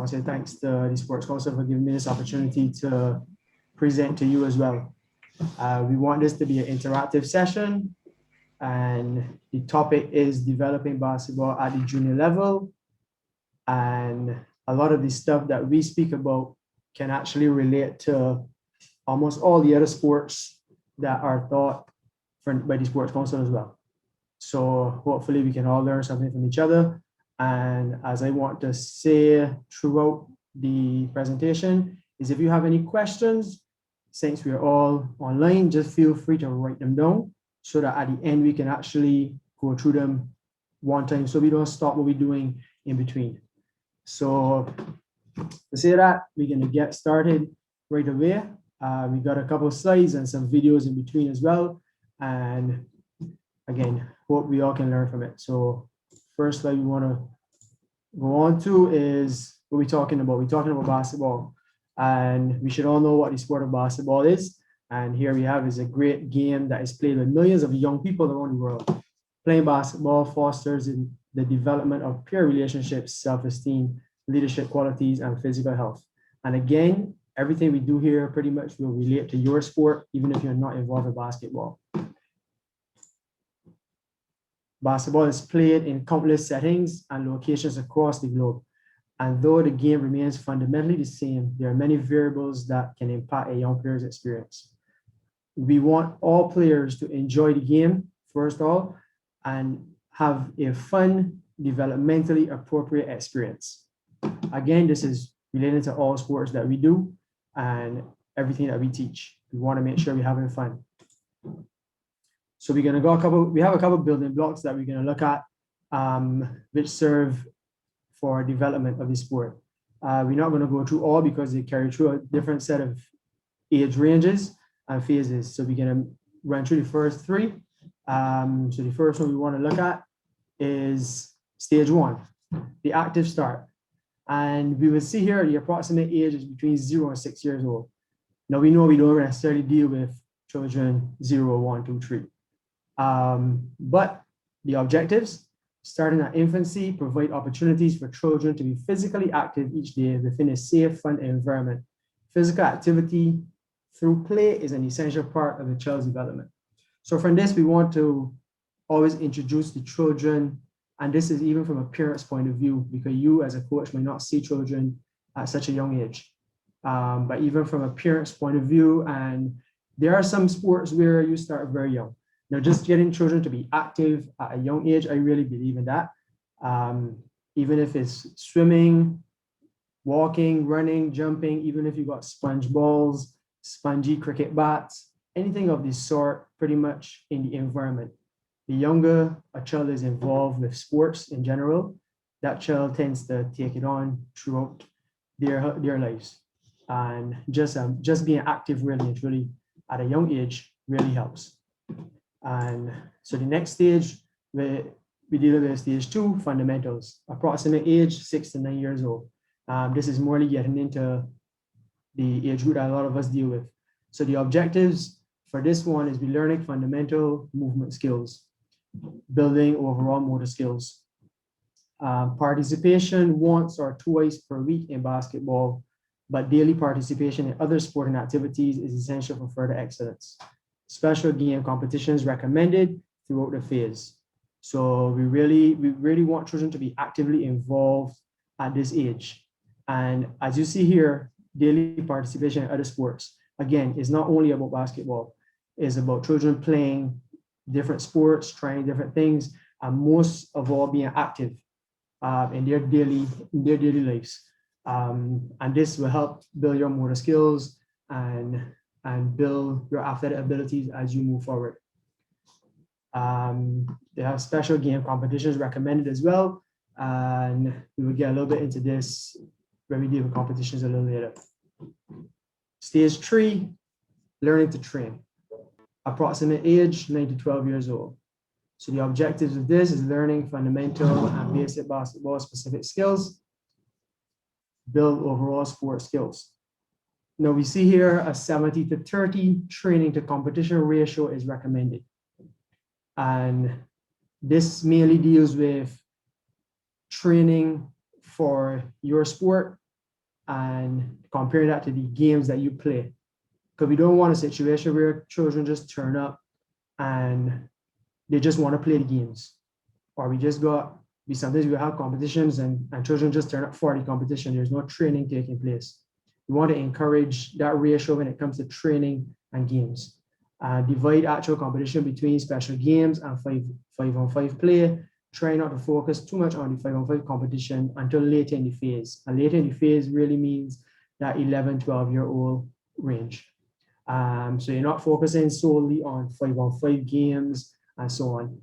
want to say thanks to the Sports Council for giving me this opportunity to present to you as well. We want this to be an interactive session, and the topic is developing basketball at the junior level. And a lot of the stuff that we speak about can actually relate to almost all the other sports that are taught by the Sports Council as well. So hopefully we can all learn something from each other. And as I want to say throughout the presentation, is if you have any questions, since we are all online, just feel free to write them down so that at the end we can actually go through them one time so we don't stop what we're doing in between. So to say that, we're going to get started right away. We got a couple of slides and some videos in between as well. And again, hope we all can learn from it. So first slide we want to go on to is what we're talking about. We're talking about basketball, and we should all know what the sport of basketball is. And here we have is a great game that is played by millions of young people around the world. Playing basketball fosters in the development of peer relationships, self-esteem, leadership qualities, and physical health. And again, everything we do here pretty much will relate to your sport, even if you're not involved in basketball. Basketball is played in countless settings and locations across the globe. And though the game remains fundamentally the same, there are many variables that can impact a young player's experience. We want all players to enjoy the game, first of all, and have a fun, developmentally appropriate experience. Again, this is related to all sports that we do and everything that we teach. We want to make sure we're having fun. So we're going to go we have a couple of building blocks that we're going to look at, which serve for development of the sport. We're not going to go through all because they carry through a different set of age ranges and phases. So we're going to run through the first three. So the first one we want to look at is stage one, the active start. And we will see here the approximate age is between 0 and 6 years old. Now we know we don't necessarily deal with children 0, 1, 2, 3. But the objectives, starting at infancy, provide opportunities for children to be physically active each day within a safe, fun environment. Physical activity through play is an essential part of a child's development. So from this, we want to always introduce the children, and this is even from a parent's point of view, because you as a coach might not see children at such a young age. But even from a parent's point of view, and there are some sports where you start very young. Now, just getting children to be active at a young age, I really believe in that. Even if it's swimming, walking, running, jumping, even if you got sponge balls, spongy cricket bats, anything of this sort, pretty much in the environment. The younger a child is involved with sports in general, that child tends to take it on throughout their lives. And just being active really and truly at a young age really helps. And so the next stage, we deal with stage two, fundamentals, approximate age 6 to 9 years old. This is more getting into the age group that a lot of us deal with. So the objectives for this one is be learning fundamental movement skills, building overall motor skills. Participation once or twice per week in basketball, but daily participation in other sporting activities is essential for further excellence. Special game competitions recommended throughout the phase. So we really want children to be actively involved at this age. And as you see here, daily participation in other sports, again, is not only about basketball, it's about children playing different sports, trying different things, and most of all being active in their daily lives. And this will help build your motor skills and build your athletic abilities as you move forward. They have special game competitions recommended as well. And we will get a little bit into this when we deal with competitions a little later. Stage 3, learning to train. Approximate age, 9 to 12 years old. So the objectives of this is learning fundamental and basic basketball specific skills, build overall sport skills. Now we see here a 70 to 30 training to competition ratio is recommended. And this mainly deals with training for your sport and compare that to the games that you play. Because we don't want a situation where children just turn up and they just want to play the games. Or we sometimes we have competitions and children just turn up for the competition. There's no training taking place. We want to encourage that ratio when it comes to training and games. Divide actual competition between special games and five-on-five play. Try not to focus too much on the five-on-five competition until later in the phase. And later in the phase really means that 11, 12-year-old range. So you're not focusing solely on five-on-five games and so on.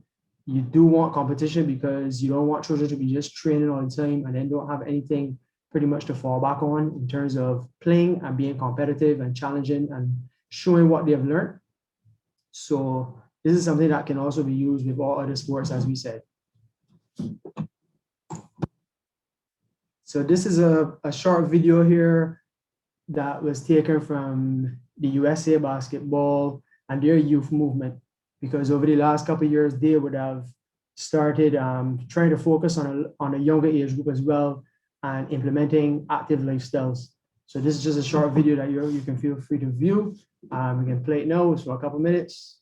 You do want competition because you don't want children to be just training all the time and then don't have anything pretty much to fall back on in terms of playing and being competitive and challenging and showing what they've learned. So this is something that can also be used with all other sports, as we said. So this is a short video here that was taken from the USA basketball and their youth movement, because over the last couple of years, they would have started trying to focus on a younger age group as well and implementing active lifestyles. So this is just a short video that you can feel free to view. We can play it now for a couple minutes.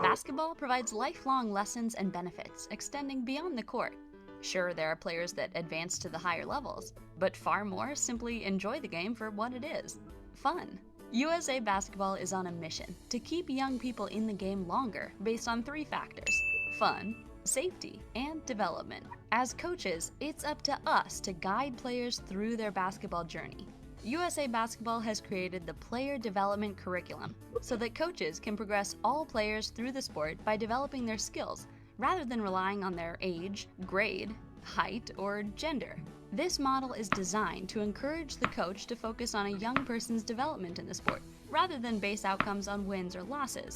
Basketball provides lifelong lessons and benefits, extending beyond the court. Sure, there are players that advance to the higher levels, but far more simply enjoy the game for what it is: fun. USA Basketball is on a mission to keep young people in the game longer based on 3 factors: fun, safety, and development. As coaches, it's up to us to guide players through their basketball journey. USA Basketball has created the Player Development Curriculum so that coaches can progress all players through the sport by developing their skills rather than relying on their age, grade, height, or gender. This model is designed to encourage the coach to focus on a young person's development in the sport rather than base outcomes on wins or losses.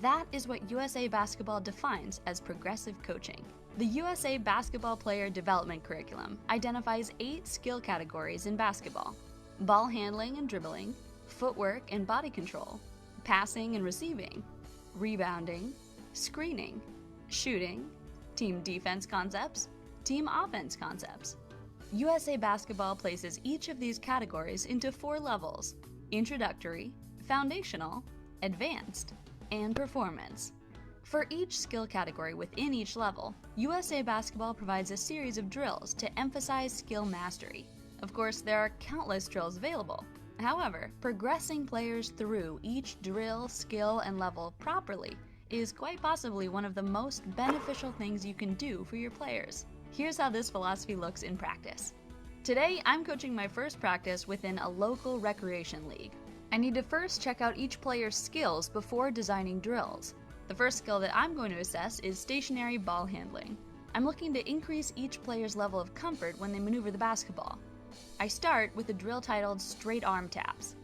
That is what USA Basketball defines as progressive coaching. The USA Basketball Player Development Curriculum identifies 8 skill categories in basketball: ball handling and dribbling, footwork and body control, passing and receiving, rebounding, screening, shooting, team defense concepts, team offense concepts. USA Basketball places each of these categories into 4 levels: introductory, foundational, advanced, and performance. For each skill category within each level, USA Basketball provides a series of drills to emphasize skill mastery. Of course, there are countless drills available. However, progressing players through each drill, skill, and level properly is quite possibly one of the most beneficial things you can do for your players. Here's how this philosophy looks in practice. Today, I'm coaching my first practice within a local recreation league. I need to first check out each player's skills before designing drills. The first skill that I'm going to assess is stationary ball handling. I'm looking to increase each player's level of comfort when they maneuver the basketball. I start with a drill titled straight arm taps.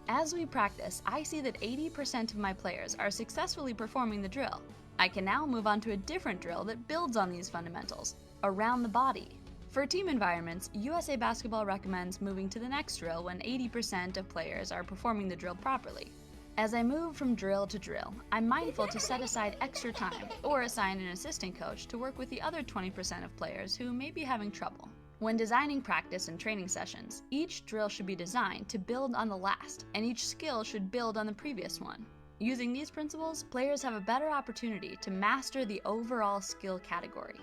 As we practice, I see that 80% of my players are successfully performing the drill. I can now move on to a different drill that builds on these fundamentals: around the body. For team environments, USA Basketball recommends moving to the next drill when 80% of players are performing the drill properly. As I move from drill to drill, I'm mindful to set aside extra time or assign an assistant coach to work with the other 20% of players who may be having trouble. When designing practice and training sessions, each drill should be designed to build on the last, and each skill should build on the previous one. Using these principles, players have a better opportunity to master the overall skill category.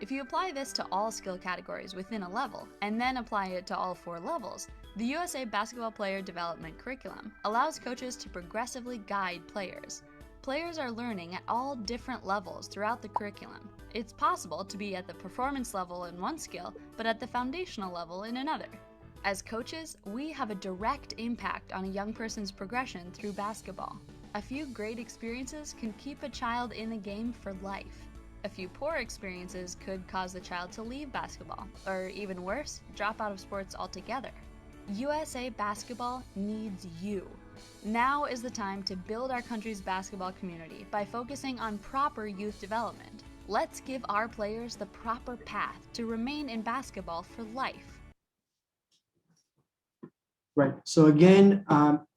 If you apply this to all skill categories within a level, and then apply it to all 4 levels, the USA Basketball Player Development Curriculum allows coaches to progressively guide players. Players are learning at all different levels throughout the curriculum. It's possible to be at the performance level in one skill, but at the foundational level in another. As coaches, we have a direct impact on a young person's progression through basketball. A few great experiences can keep a child in the game for life. A few poor experiences could cause the child to leave basketball, or even worse, drop out of sports altogether. USA Basketball needs you. Now is the time to build our country's basketball community by focusing on proper youth development. Let's give our players the proper path to remain in basketball for life. Right. So again,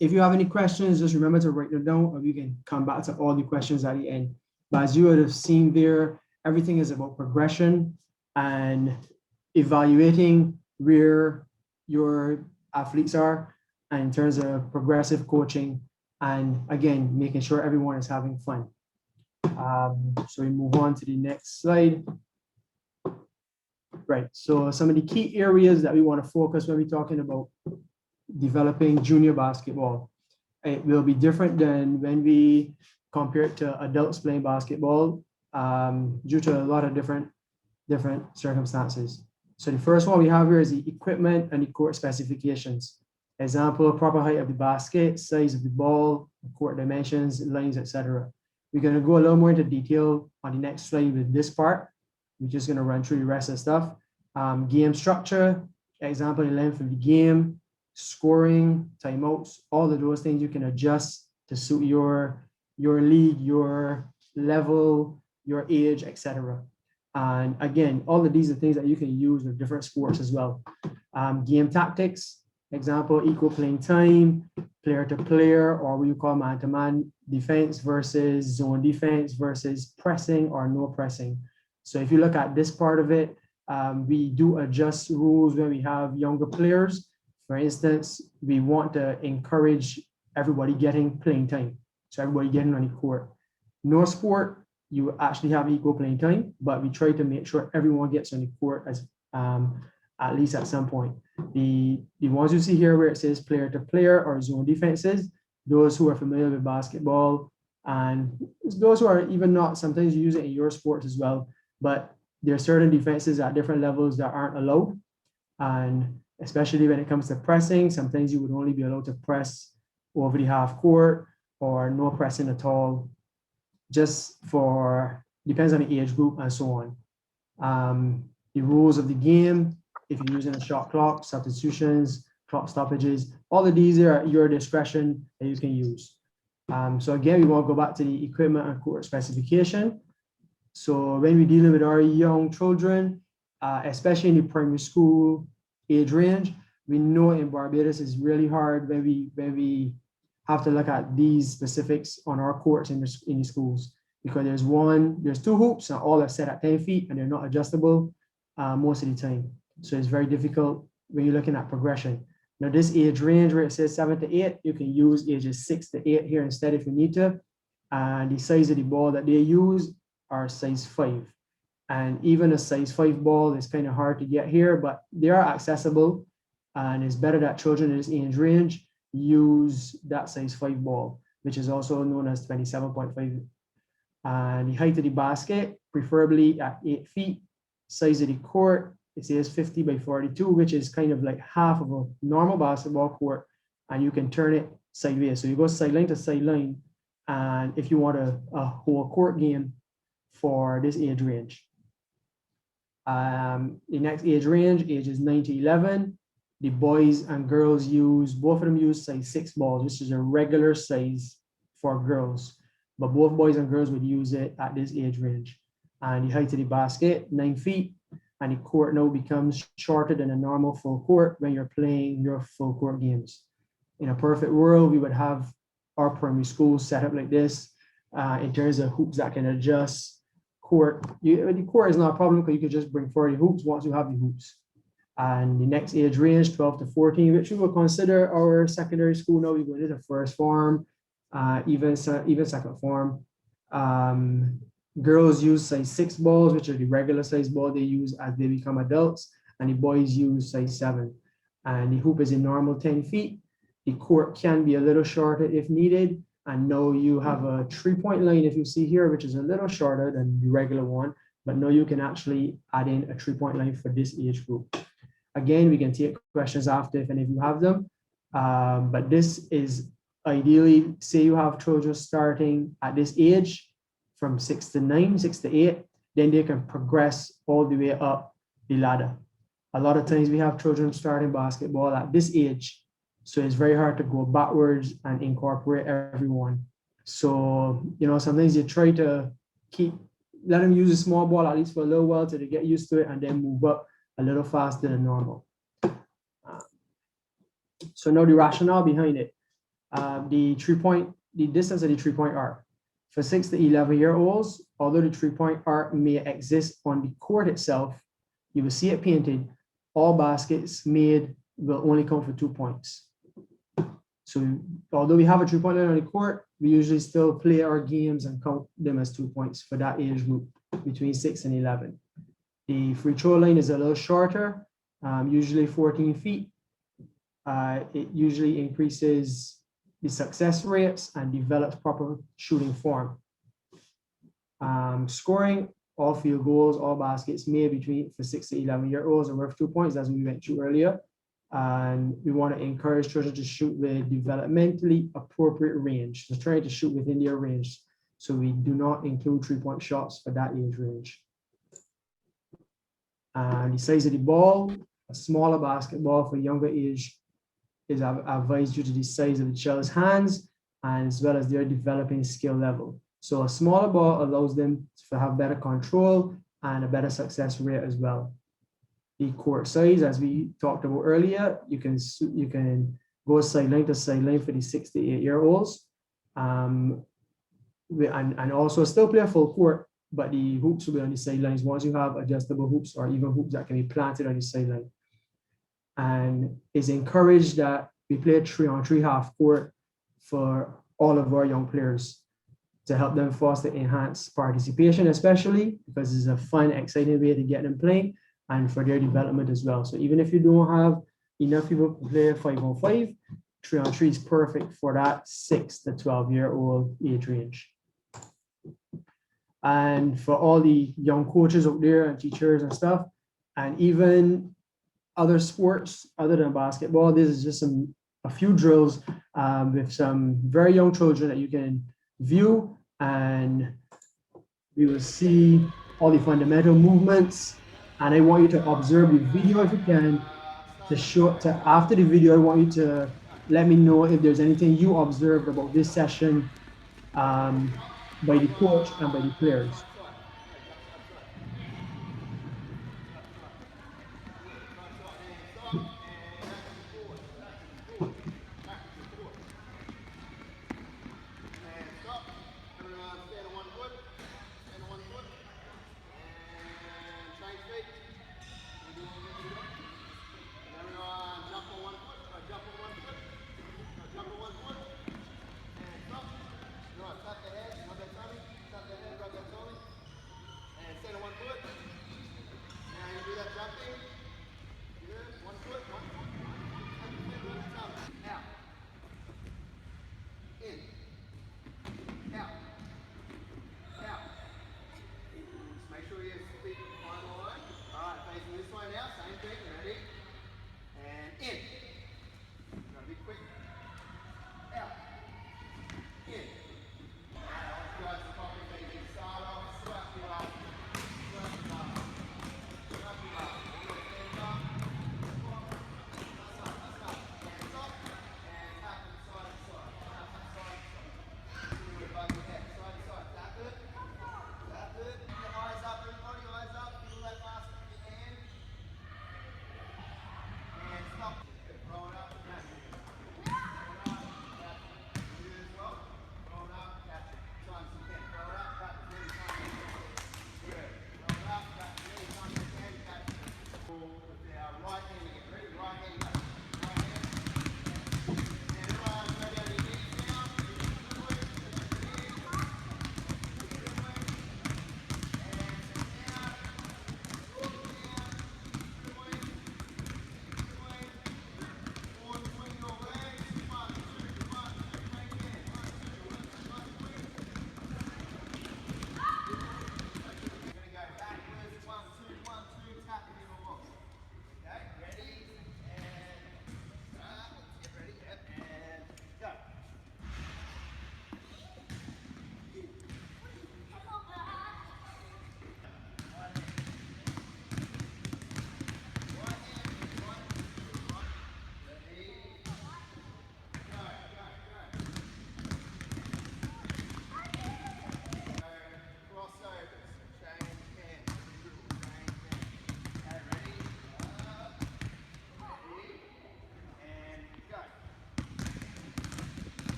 if you have any questions, just remember to write them down, or you can come back to all the questions at the end. But as you would have seen there, everything is about progression and evaluating where your athletes are, and in terms of progressive coaching, and again, making sure everyone is having fun. So we move on to the next slide. Right, so some of the key areas that we want to focus when we're talking about developing junior basketball. It will be different than when we compare it to adults playing basketball, due to a lot of different circumstances. So the first one we have here is the equipment and the court specifications. Example, proper height of the basket, size of the ball, court dimensions, lines, etc. We're going to go a little more into detail on the next slide with this part. We're just going to run through the rest of the stuff. Game structure, example, the length of the game, scoring, timeouts, all of those things you can adjust to suit your league, your level, your age, etc. And again, all of these are things that you can use with different sports as well. Game tactics, example, equal playing time, player to player, or what you call man-to-man defense versus zone defense versus pressing or no pressing. So if you look at this part of it, we do adjust rules when we have younger players. For instance, we want to encourage everybody getting playing time. So everybody getting on the court. No sport, you actually have equal playing time, but we try to make sure everyone gets on the court as at least at some point. The ones you see here where it says player to player or zone defenses, those who are familiar with basketball, and those who are even not, sometimes you use it in your sports as well, but there are certain defenses at different levels that aren't allowed. And especially when it comes to pressing, sometimes you would only be allowed to press over the half court or no pressing at all, just for, depends on the age group and so on. The rules of the game, if you're using a shot clock, substitutions, clock stoppages, all of these are at your discretion that you can use. So again, we want to go back to the equipment and court specification. So when we're dealing with our young children, especially in the primary school age range, we know in Barbados it's really hard when we have to look at these specifics on our courts in the schools, because there's two hoops and all are set at 10 feet and they're not adjustable most of the time. So it's very difficult when you're looking at progression. Now this age range where it says 7 to 8, you can use ages 6 to 8 here instead if you need to. And the size of the ball that they use are size 5. And even a size 5 ball is kind of hard to get here, but they are accessible. And it's better that children in this age range use that size 5 ball, which is also known as 27.5. And the height of the basket, preferably at 8 feet. Size of the court, it says 50 by 42, which is kind of like half of a normal basketball court. And you can turn it sideways. So you go sideline to sideline. And if you want a whole court game for this age range. The next age range, ages 9 to 11. The boys and girls both of them use size 6 balls, which is a regular size for girls. But both boys and girls would use it at this age range. And the height of the basket, 9 feet. And the court now becomes shorter than a normal full court when you're playing your full court games. In a perfect world, we would have our primary schools set up like this in terms of hoops that can adjust court. The court is not a problem because you can just bring 40 hoops once you have the hoops. And the next age range, 12 to 14, which we will consider our secondary school now. We go into the first form, even second form. Girls use size 6 balls, which are the regular size ball they use as they become adults, and the boys use size 7. And the hoop is a normal 10 feet. The court can be a little shorter if needed. And now you have a 3-point line, if you see here, which is a little shorter than the regular one, but now you can actually add in a 3-point line for this age group. Again, we can take questions after if any of you have them. But this is ideally, say you have children starting at this age, from 6 to 9, 6 to 8, then they can progress all the way up the ladder. A lot of times we have children starting basketball at this age, so it's very hard to go backwards and incorporate everyone. So, sometimes you try to let them use a small ball at least for a little while till they get used to it and then move up a little faster than normal. So now the rationale behind it. The distance of the 3-point arc. For 6 to 11-year-olds, although the 3-point arc may exist on the court itself, you will see it painted. All baskets made will only count for 2 points. So although we have a 3-point line on the court, we usually still play our games and count them as 2 points for that age group between 6 and 11. The free throw line is a little shorter, usually 14 feet. It usually increases the success rates and develops proper shooting form. Scoring, all field goals, all baskets made between for 6 to 11-year-olds are worth 2 points, as we went through earlier. And we want to encourage children to shoot with developmentally appropriate range. So trying to shoot within their range. So we do not include 3-point shots for that age range. And the size of the ball, a smaller basketball for younger age is advised due to the size of the child's hands and as well as their developing skill level. So a smaller ball allows them to have better control and a better success rate as well. The court size, as we talked about earlier, you can go sideline to sideline for the 6 to 8-year-olds, and also still play a full court, but the hoops will be on the sidelines once you have adjustable hoops or even hoops that can be planted on the sideline. And it's encouraged that we play a 3-on-3 half court for all of our young players to help them foster enhanced participation, especially because it's a fun, exciting way to get them playing and for their development as well. So even if you don't have enough people to play 5-on-5, 3-on-3 is perfect for that 6 to 12-year-old age range. And for all the young coaches out there and teachers and stuff, and even other sports other than basketball, this is just a few drills with some very young children that you can view, and we will see all the fundamental movements. And I want you to observe the video if you can. After the video, I want you to let me know if there's anything you observed about this session by the coach and by the players.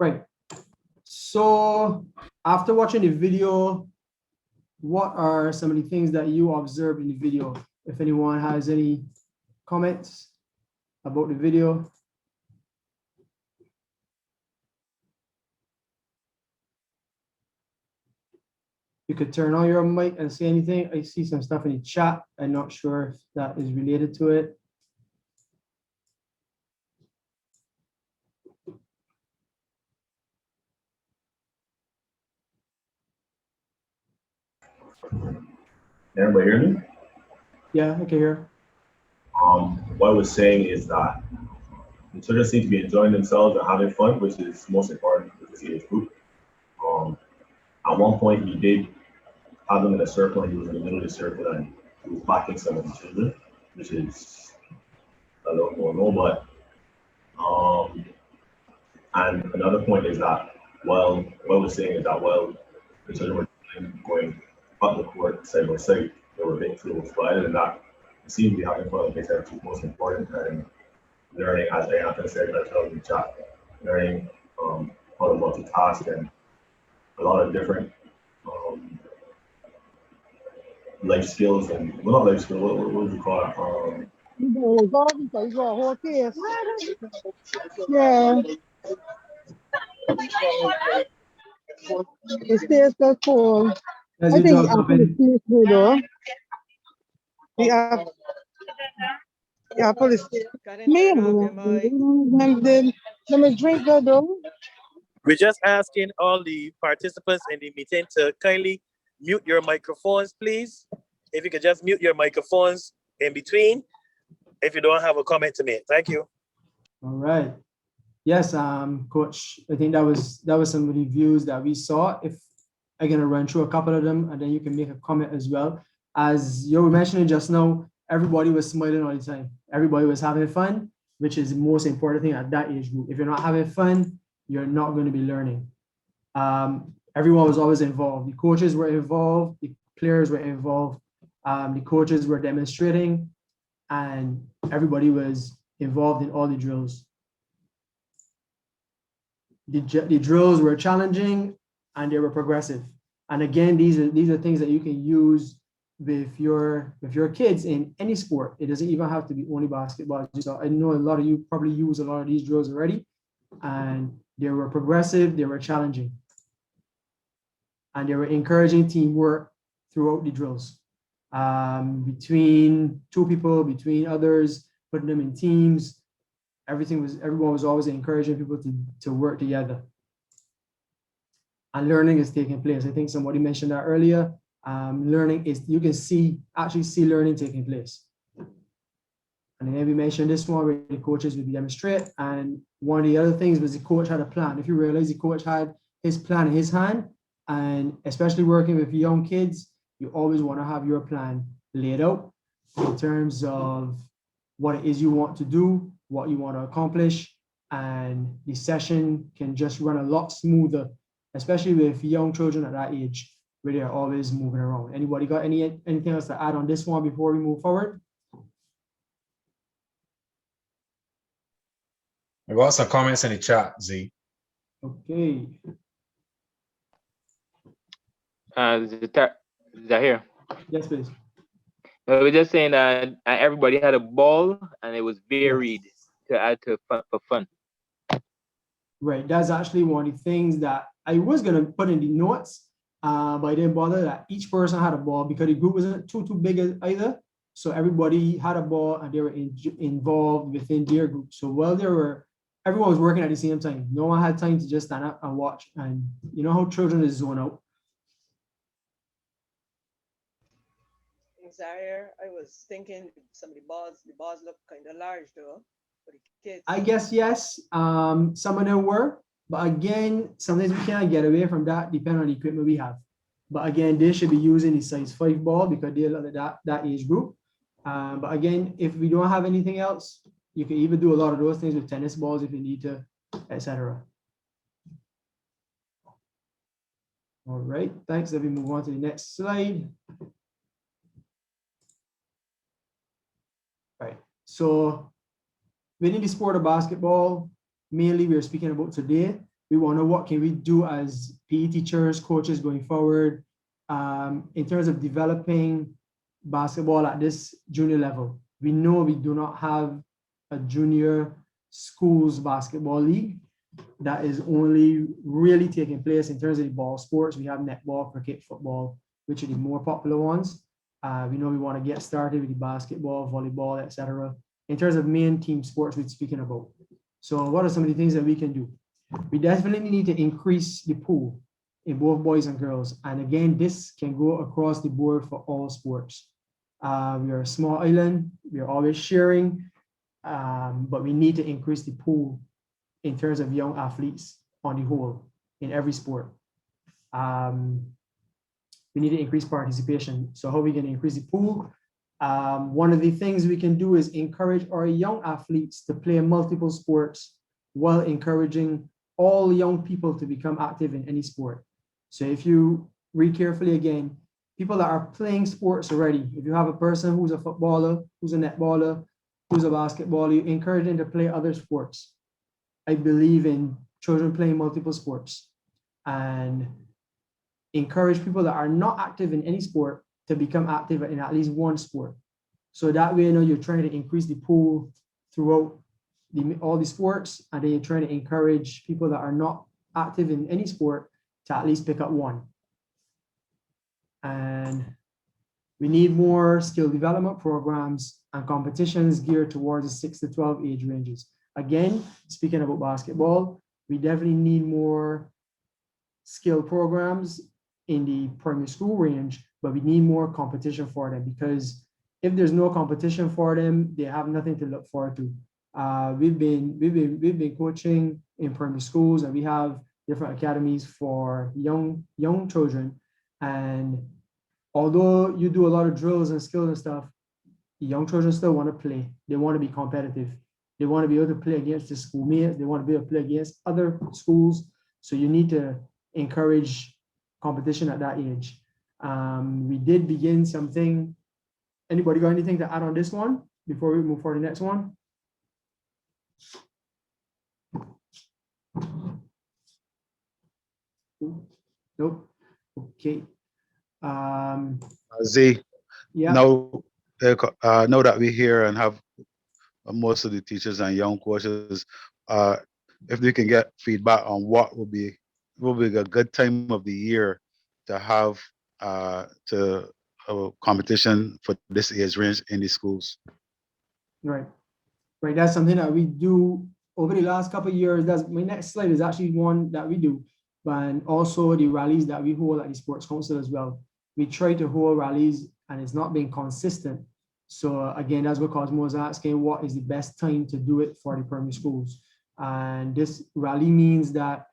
Right. So after watching the video, what are some of the things that you observed in the video? If anyone has any comments about the video. You could turn on your mic and say anything. I see some stuff in the chat. I'm not sure if that is related to it. Everybody hear me? Yeah, I can hear. What I was saying is that the children seem to be enjoying themselves and having fun, which is most important with this age group. At one point, he did have them in a circle, and he was in the middle of the circle, and he was backing some of the children, which is a little more normal. But and another point is that, well, what I was saying is that, well, the children were going up the court side by side, they were big tools, but other than that, it seemed to be having fun, like I said, which is most important, and learning, as Anthony said, as well in the chat, learning how to multitask and a lot of different life skills and, well, not life skills, what would you call it? Yeah. The stairs got cold. As I you think drop the up apple is in, still good though. The apple is me. Let me drink that though. We're just asking all the participants in the meeting to kindly mute your microphones, please. If you could just mute your microphones in between, if you don't have a comment to make. Thank you. all right. Yes, Coach, I think that was some of the views that we saw. If I'm gonna run through a couple of them, and then you can make a comment as well. As you were mentioning just now, everybody was smiling all the time. Everybody was having fun, which is the most important thing at that age group. If you're not having fun, you're not going to be learning. Everyone was always involved. The coaches were involved. The players were involved. The coaches were demonstrating, and everybody was involved in all the drills. The drills were challenging and they were progressive. And again, these are things that you can use with your kids in any sport. It doesn't even have to be only basketball. So I know a lot of you probably use a lot of these drills already, and they were progressive, they were challenging, and they were encouraging teamwork throughout the drills. Between two people, between others, putting them in teams. Everyone was always encouraging people to work together. And learning is taking place. I think somebody mentioned that earlier. Learning is, you can actually see learning taking place. And then we mentioned this one where the coaches would demonstrate. And one of the other things was the coach had a plan. If you realize the coach had his plan in his hand, and especially working with young kids, you always want to have your plan laid out in terms of what it is you want to do, what you want to accomplish, and the session can just run a lot smoother, especially with young children at that age where they're always moving around. Anybody got anything else to add on this one before we move forward? I got some comments in the chat, Z. Okay. Zahir. Yes, please. We're just saying that everybody had a ball and it was varied to add to for fun. Right, that's actually one of the things that I was gonna put in the notes, but I didn't bother that each person had a ball because the group wasn't too big either. So everybody had a ball and they were involved within their group. So while everyone was working at the same time. No one had time to just stand up and watch. And you know how children is zone out. Zahir, I was thinking some of the balls look kind of large though for the kids. I guess yes, some of them were, but again, sometimes we can't get away from that depending on the equipment we have. But again, they should be using the size 5 ball because they're that age group. But again, if we don't have anything else, you can even do a lot of those things with tennis balls if you need to, etc. All right, thanks. Let me move on to the next slide. Right, so within the sport of basketball, mainly we're speaking about today, We want to know what can we do as PE teachers, coaches going forward in terms of developing basketball at this junior level. We know we do not have a junior schools basketball league that is only really taking place in terms of the ball sports. We have netball, cricket, football, which are the more popular ones. We know we want to get started with the basketball, volleyball, etc. In terms of main team sports we're speaking about. So what are some of the things that we can do? We definitely need to increase the pool in both boys and girls. And again, this can go across the board for all sports. We are a small island, we are always sharing, but we need to increase the pool in terms of young athletes on the whole in every sport. We need to increase participation. So how are we going to increase the pool? One of the things we can do is encourage our young athletes to play multiple sports while encouraging all young people to become active in any sport. So if you read carefully again, people that are playing sports already, if you have a person who's a footballer, who's a netballer, who's a basketballer, you encourage them to play other sports. I believe in children playing multiple sports and encourage people that are not active in any sport to become active in at least one sport. So that way, you know, you're trying to increase the pool throughout all the sports, and then you're trying to encourage people that are not active in any sport to at least pick up one. And we need more skill development programs and competitions geared towards the 6 to 12 age ranges. Again, speaking about basketball, we definitely need more skill programs in the primary school range, but we need more competition for them, because if there's no competition for them, they have nothing to look forward to. We've been coaching in primary schools, and we have different academies for young children. And although you do a lot of drills and skills and stuff, young children still want to play. They want to be competitive. They want to be able to play against their schoolmates. They want to be able to play against other schools. So you need to encourage competition at that age. We did begin something. Anybody got anything to add on this one before we move for the next one? Nope. Okay. Z, Yeah. now that we're here and have most of the teachers and young coaches, if we can get feedback on what will be a good time of the year to have a competition for this age range in the schools. Right. That's something that we do over the last couple of years. That's my next slide is actually one that we do, and also the rallies that we hold at the Sports Council as well. We try to hold rallies, and it's not been consistent. So again, that's what Cosmo was asking, what is the best time to do it for the primary schools? And this rally means that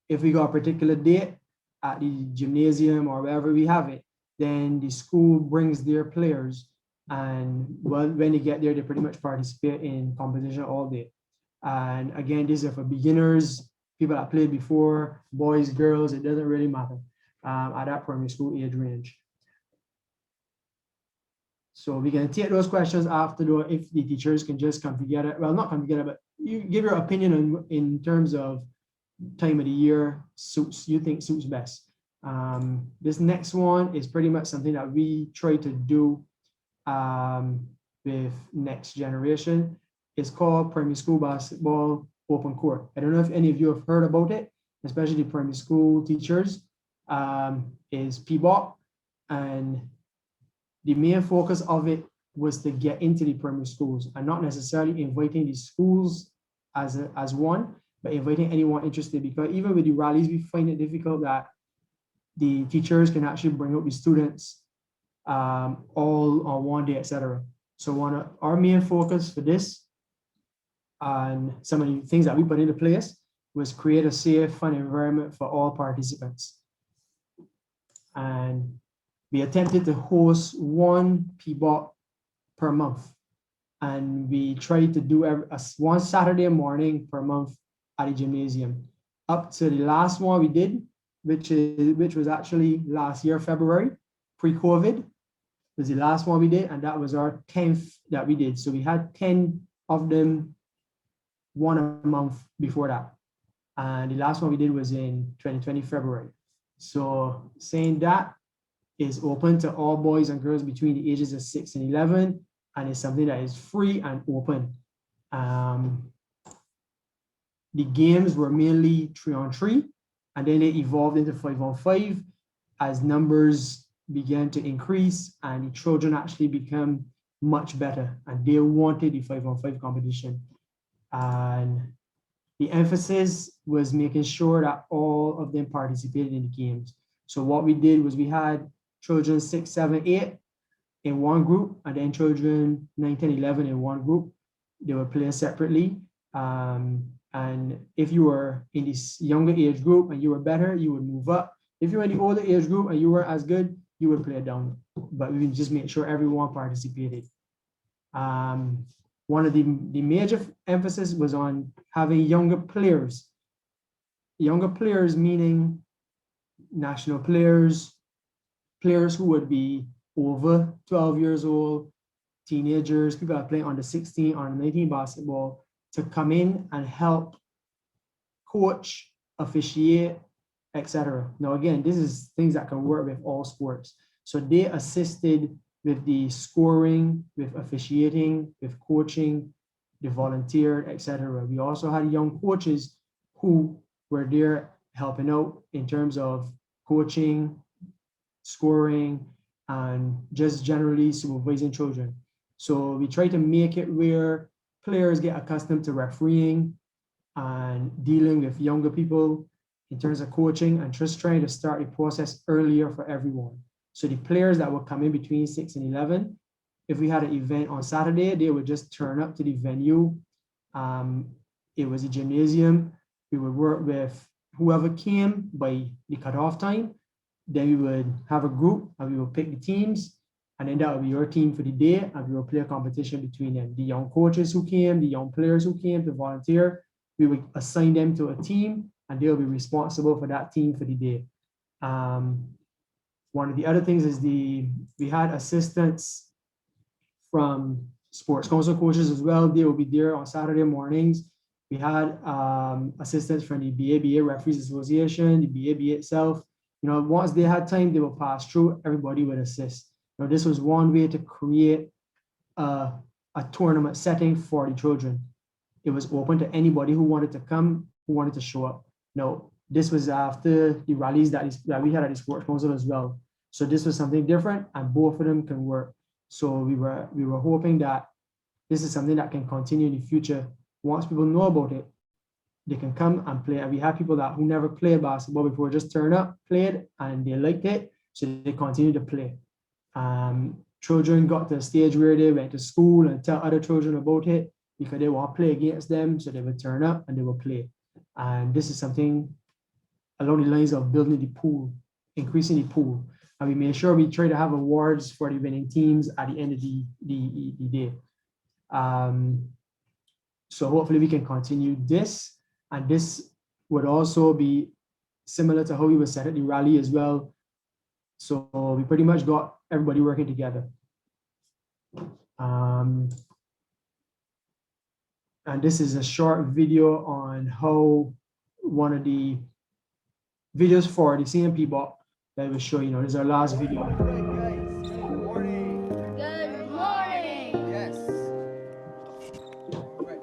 if we got a particular date at the gymnasium or wherever we have it, then the school brings their players, and when they get there, they pretty much participate in competition all day. And again, these are for beginners, people that played before, boys, girls, it doesn't really matter at that primary school age range. So we can take those questions after, though, if the teachers can just come together. Well, not come together, but you give your opinion in terms of time of the year you think suits best. This next one is pretty much something that we try to do with next generation. It's called Primary School Basketball Open Court. I don't know if any of you have heard about it, especially the primary school teachers. Is PBOC, and the main focus of it was to get into the primary schools and not necessarily inviting the schools as one, but inviting anyone interested, because even with the rallies, we find it difficult that the teachers can actually bring out the students all on one day, etc. So one of our main focus for this and some of the things that we put into place was create a safe, fun environment for all participants. And we attempted to host one PBOC per month. And we tried to do one Saturday morning per month at the gymnasium. Up to the last one we did, which was actually last year, February, pre-COVID, was the last one we did, and that was our 10th that we did. So we had 10 of them, one a month before that. And the last one we did was in 2020 February. So saying that is open to all boys and girls between the ages of 6 and 11, and it's something that is free and open. The games were mainly 3-on-3, and then they evolved into 5-on-5 as numbers began to increase and the children actually become much better, and they wanted the 5-on-5 competition. And the emphasis was making sure that all of them participated in the games. So what we did was we had children 6, 7, 8 in one group, and then children 9, 10, 11 in one group. They were played separately. And if you were in this younger age group and you were better, you would move up. If you were in the older age group and you weren't as good, you would play down. But we would just make sure everyone participated. One of the major emphasis was on having younger players. Younger players meaning national players, players who would be over 12 years old, teenagers, people that play under 16, under 19 basketball, to come in and help coach, officiate, etc. Now, again, this is things that can work with all sports. So they assisted with the scoring, with officiating, with coaching, they volunteered, etc. We also had young coaches who were there helping out in terms of coaching, scoring, and just generally supervising children. So we try to make it where players get accustomed to refereeing and dealing with younger people in terms of coaching, and just trying to start the process earlier for everyone. So the players that would come in between 6 and 11, if we had an event on Saturday, they would just turn up to the venue. It was a gymnasium. We would work with whoever came by the cutoff time. Then we would have a group and we would pick the teams, and then that would be your team for the day, and we would play a competition between them. The young coaches who came, the young players who came to volunteer, we would assign them to a team and they'll be responsible for that team for the day. One of the other things is we had assistants from sports council coaches as well. They will be there on Saturday mornings. We had assistants from the BABA Referees Association, the BABA itself. You know, once they had time, they would pass through, everybody would assist. Now, this was one way to create a tournament setting for the children. It was open to anybody who wanted to come, who wanted to show up. Now, this was after the rallies that we had at the Sports Council as well. So this was something different, and both of them can work. So we were hoping that this is something that can continue in the future. Once people know about it, they can come and play. And we have people who never played basketball before just turn up, played, and they liked it, so they continue to play. Children got to a stage where they went to school and tell other children about it because they want to play against them, so they would turn up and they would play. And this is something along the lines of building the pool, increasing the pool. And we made sure we try to have awards for the winning teams at the end of the day. So hopefully we can continue this. And this would also be similar to how we were set at the rally as well. So we pretty much got everybody working together. And this is a short video on how one of the videos for the CMP bot that will show, this is our last video. All right, guys. Good morning. Good morning. Yes. All right.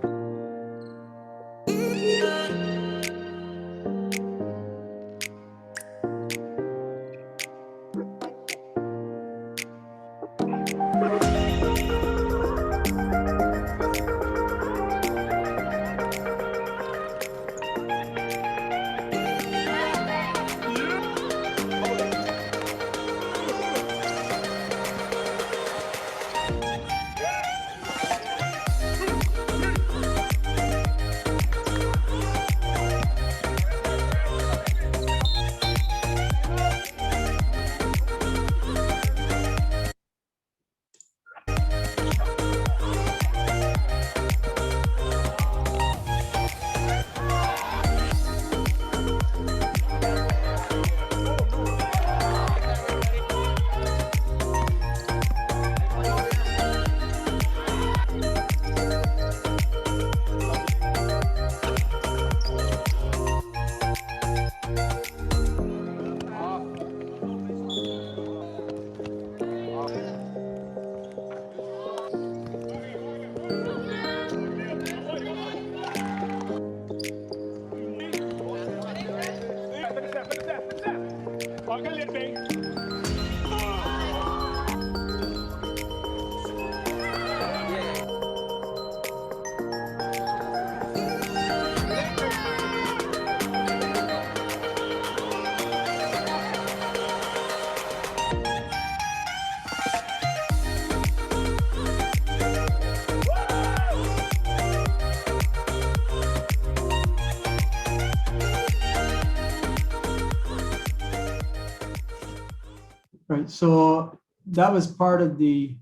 Right. So that was part of the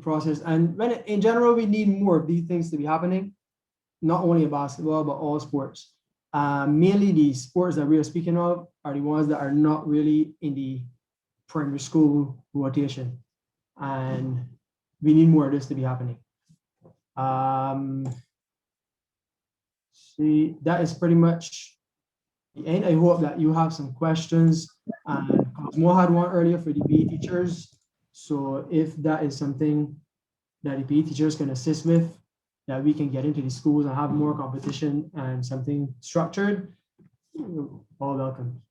process. And when in general, we need more of these things to be happening, not only in basketball, but all sports. Mainly the sports that we are speaking of are the ones that are not really in the primary school rotation. And we need more of this to be happening. See, that is pretty much the end. I hope that you have some questions. And Cosmo had one earlier for the PE teachers. So if that is something that the PE teachers can assist with, that we can get into the schools and have more competition and something structured, all welcome.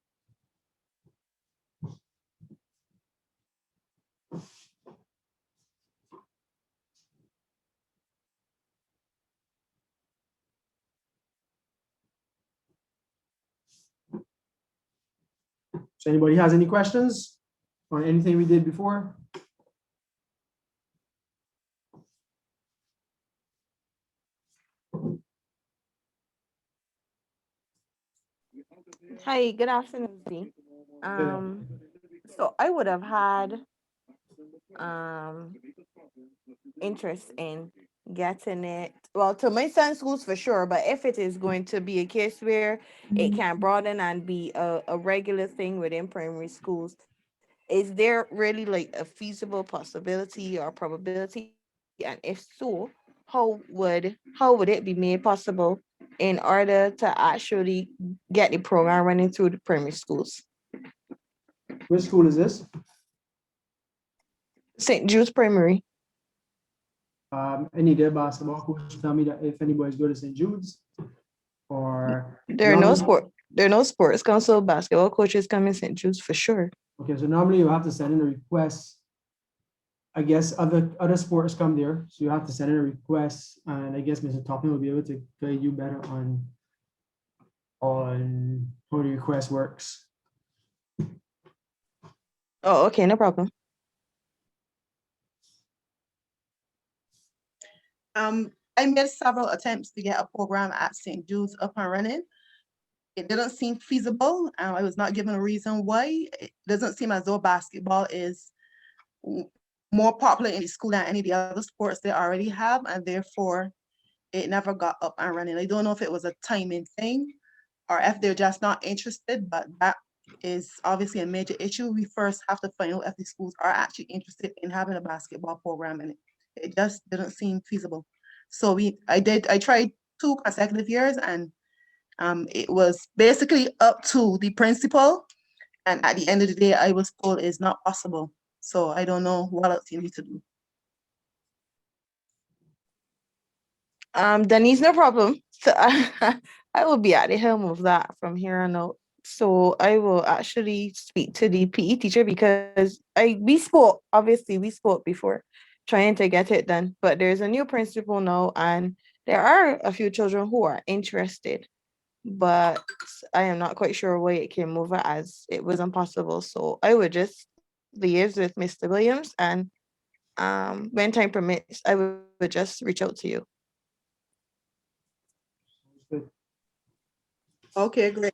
So anybody has any questions on anything we did before? Hi, good afternoon, Z. So I would have had interest in getting it, well, to my son's schools for sure, but if it is going to be a case where it can broaden and be a regular thing within primary schools, is there really like a feasible possibility or probability? And if so, how would it be made possible in order to actually get the program running through the primary schools? Which school is this? St. Jude's Primary. Any day basketball coach tell me that if anybody's good at St. Jude's, or There are no sports council basketball coaches coming St. Jude's for sure. Okay, so normally you have to send in a request. I guess other sports come there, so you have to send in a request, and I guess Mr. Topping will be able to guide you better on how the request works. Oh, okay, no problem. I made several attempts to get a program at St. Jude's up and running. It didn't seem feasible. I was not given a reason why. It doesn't seem as though basketball is more popular in the school than any of the other sports they already have, and therefore it never got up and running. I don't know if it was a timing thing or if they're just not interested, but that is obviously a major issue. We first have to find out if the schools are actually interested in having a basketball program, and it just didn't seem feasible. So I tried 2 consecutive years, and it was basically up to the principal. And at the end of the day, I was told it's not possible. So I don't know what else you need to do. Denise, no problem. So I will be at the helm of that from here on out. So I will actually speak to the PE teacher because we spoke before trying to get it done, but there's a new principal now and there are a few children who are interested, but I am not quite sure why it came over as it was impossible. So I would just liaise with Mr. Williams, and when time permits, I would just reach out to you. Okay, great.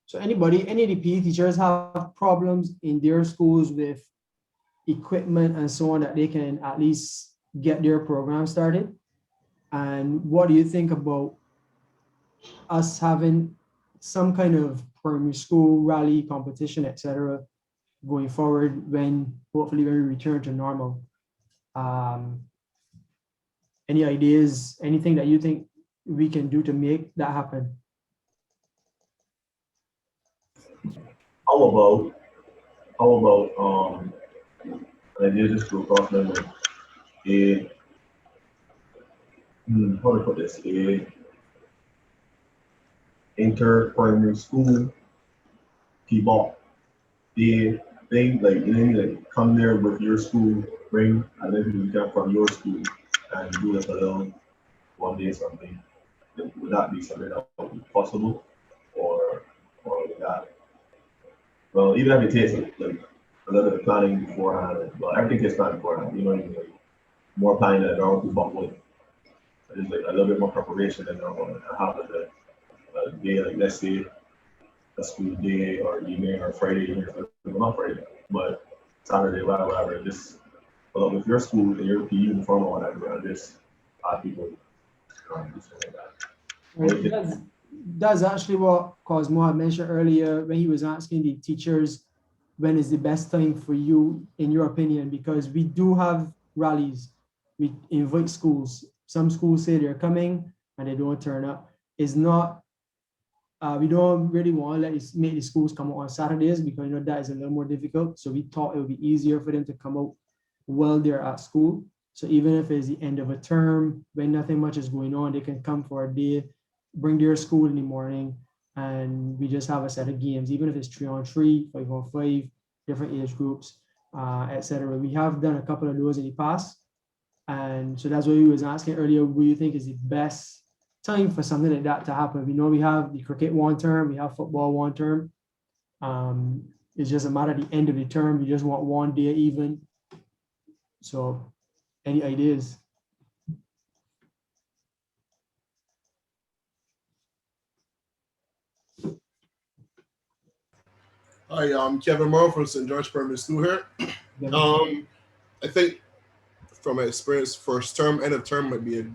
So any of the PE teachers have problems in their schools with equipment and so on that they can at least get their program started? And what do you think about us having some kind of primary school rally competition, etc., going forward when hopefully when we return to normal? Any ideas, anything that you think we can do to make that happen? How about and I did just go across memory. A how do I put this? A inter-primary school people. They like you know like come there with your school, bring and then you can from your school and do like a little one day something. Would that be something that would be possible, or would that? Well, even if it takes like a little bit of planning beforehand, well, everything takes planning beforehand. You know, what I mean? Like, more planning than a normal people would. Just like a little bit more preparation than normal. And have like a day, like let's say a school day or evening or Friday evening, or not Friday, but Saturday, whatever. Just well, with your school and your PE uniform or whatever, and just have people do something like that. Right. That's actually what Cosmo had mentioned earlier when he was asking the teachers when is the best time for you, in your opinion, because we do have rallies. We invite schools. Some schools say they're coming and they don't turn up. It's not, we don't really want to make the schools come out on Saturdays because that is a little more difficult. So we thought it would be easier for them to come out while they're at school. So even if it's the end of a term, when nothing much is going on, they can come for a day, bring their school in the morning, and we just have a set of games, even if it's 3-on-3, 5-on-5, different age groups, etc. We have done a couple of those in the past. And so that's what we was asking earlier, what do you think is the best time for something like that to happen? We know we have the cricket one term, we have football one term. It's just a matter of the end of the term. You just want one day even. So any ideas? Hi, I'm Kevin Morrow from St. George Primary School here. I think from my experience, first term, end of term might be a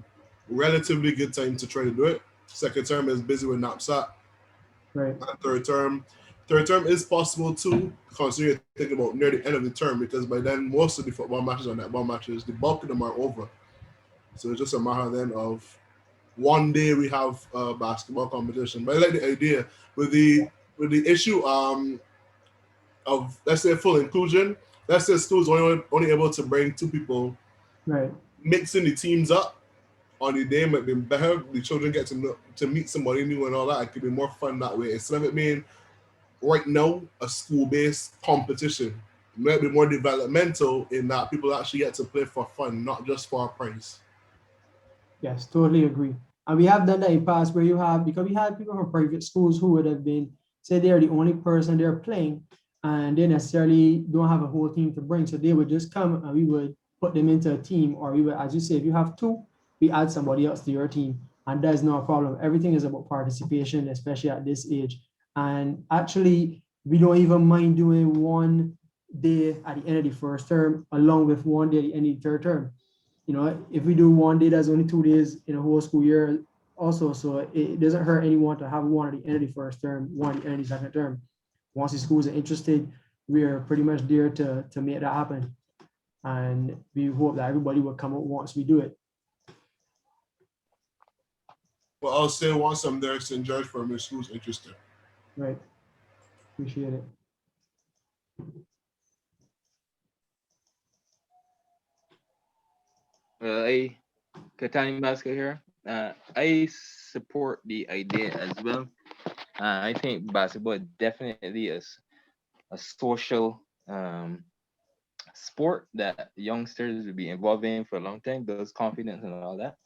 relatively good time to try to do it. Second term is busy with knapsack. Right. And third term is possible too, considering you think about near the end of the term, because by then most of the football matches or netball matches, the bulk of them are over. So it's just a matter then of one day we have a basketball competition. But I like the idea with the issue of, let's say, full inclusion. Let's say schools only able to bring 2 people. Right. Mixing the teams up on the day might be better. The children get to meet somebody new and all that. It could be more fun that way. Instead of it being right now a school-based competition, it might be more developmental in that people actually get to play for fun, not just for a prize. Yes, totally agree. And we have done that in past where because we had people from private schools who would have been, say they're the only person they're playing and they necessarily don't have a whole team to bring. So they would just come and we would put them into a team, or we would, as you say, if you have 2, we add somebody else to your team. And that's not a problem. Everything is about participation, especially at this age. And actually, we don't even mind doing one day at the end of the first term, along with one day at the end of the third term. If we do one day, that's only 2 days in a whole school year also. So it doesn't hurt anyone to have one at the end of the first term, one at the end of the second term. Once the schools are interested, we are pretty much there to make that happen. And we hope that everybody will come out once we do it. Well, I'll say once I'm there, St. George Primary School's interested. Right. Appreciate it. Well, Katani Masker here. I support the idea as well. I think basketball definitely is a social sport that youngsters will be involved in for a long time, builds confidence and all that.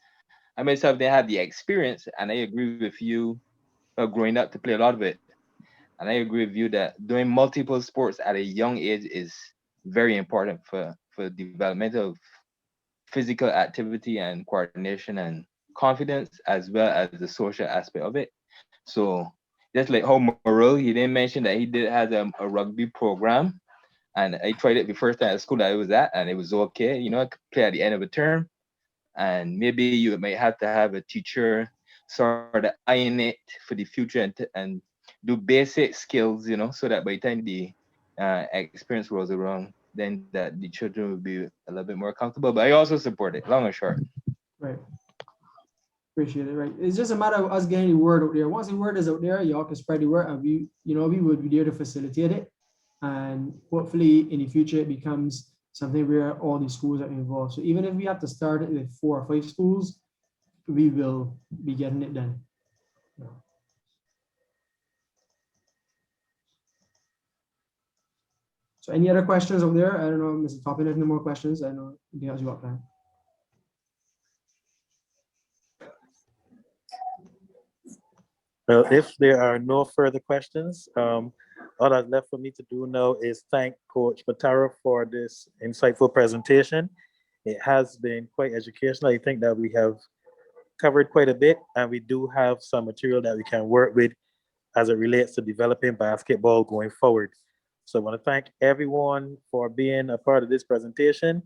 I myself didn't have the experience, and I agree with you growing up to play a lot of it. And I agree with you that doing multiple sports at a young age is very important for the development of physical activity and coordination and confidence, as well as the social aspect of it. So just like how Morel, he didn't mention that he did has a rugby program, and I tried it the first time at school that I was at, and it was okay. I could play at the end of a term, and maybe you might have to have a teacher sort of iron it for the future and do basic skills, so that by the time the experience rolls around, then that the children will be a little bit more comfortable. But I also support it, long and short. Right. Appreciate it. Right. It's just a matter of us getting the word out there. Once the word is out there, y'all can spread the word, and we would be there to facilitate it. And hopefully in the future it becomes something where all the schools are involved. So even if we have to start it with 4 or 5 schools, we will be getting it done. Yeah. So any other questions over there? I don't know, Mr. Toppin, any more questions? I don't know anything else you got planned. Well, if there are no further questions, all that's left for me to do now is thank Coach Motara for this insightful presentation. It has been quite educational. I think that we have covered quite a bit, and we do have some material that we can work with as it relates to developing basketball going forward. So I want to thank everyone for being a part of this presentation.